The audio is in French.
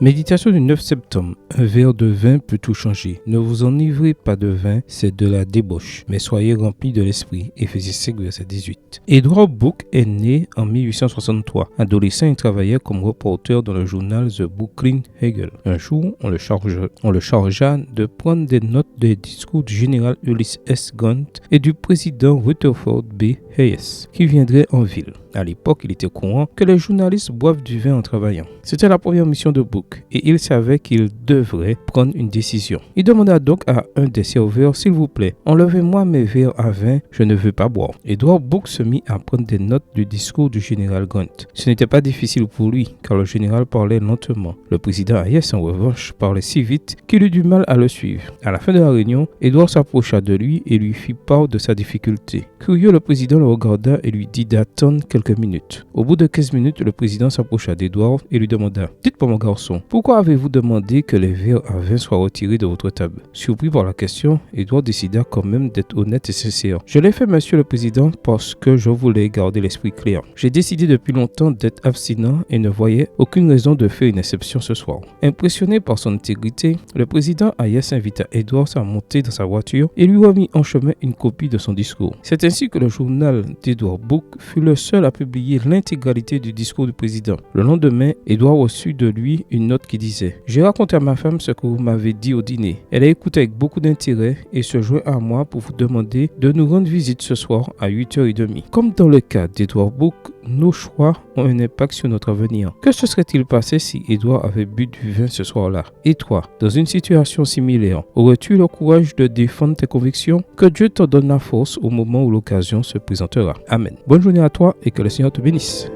Méditation du 9 septembre. Un verre de vin peut tout changer. Ne vous enivrez pas de vin, c'est de la débauche, mais soyez remplis de l'esprit. Éphésiens 5, verset 18. Edward Book est né en 1863. Adolescent, il travaillait comme reporter dans le journal The Brooklyn Herald. Un jour, on le chargea de prendre des notes des discours du général Ulysses S. Grant et du président Rutherford B. Hayes, qui viendraient en ville. À l'époque, il était au courant que les journalistes boivent du vin en travaillant. C'était la première mission de Book et il savait qu'il devrait prendre une décision. Il demanda donc à un des serveurs, s'il vous plaît, enlevez-moi mes verres à vin, je ne veux pas boire. Edward Book se mit à prendre des notes du discours du général Grant. Ce n'était pas difficile pour lui car le général parlait lentement. Le président Hayes en revanche parlait si vite qu'il eut du mal à le suivre. À la fin de la réunion, Edward s'approcha de lui et lui fit part de sa difficulté. Curieux, le président le regarda et lui dit d'attendre quelques minutes. Au bout de 15 minutes, le président s'approcha d'Edward et lui demanda « Dites-moi mon garçon, pourquoi avez-vous demandé que les verres à vin soient retirés de votre table ?» Surpris par la question, Edward décida quand même d'être honnête et sincère. « Je l'ai fait, monsieur le président, parce que je voulais garder l'esprit clair. J'ai décidé depuis longtemps d'être abstinent et ne voyais aucune raison de faire une exception ce soir. » Impressionné par son intégrité, le président Hayes invita Edward à monter dans sa voiture et lui remit en chemin une copie de son discours. C'est ainsi que le journal d'Edward Book fut le seul à publier l'intégralité du discours du président. Le lendemain, Edward reçut de lui une note qui disait « J'ai raconté à ma femme ce que vous m'avez dit au dîner. Elle a écouté avec beaucoup d'intérêt et se joint à moi pour vous demander de nous rendre visite ce soir à 8h30. » Comme dans le cas d'Edward Book, nos choix ont un impact sur notre avenir. Que se serait-il passé si Edward avait bu du vin ce soir-là? Et toi, dans une situation similaire, aurais-tu le courage de défendre tes convictions? Que Dieu te donne la force au moment où l'occasion se présentera. Amen. Bonne journée à toi et que le Seigneur te bénisse.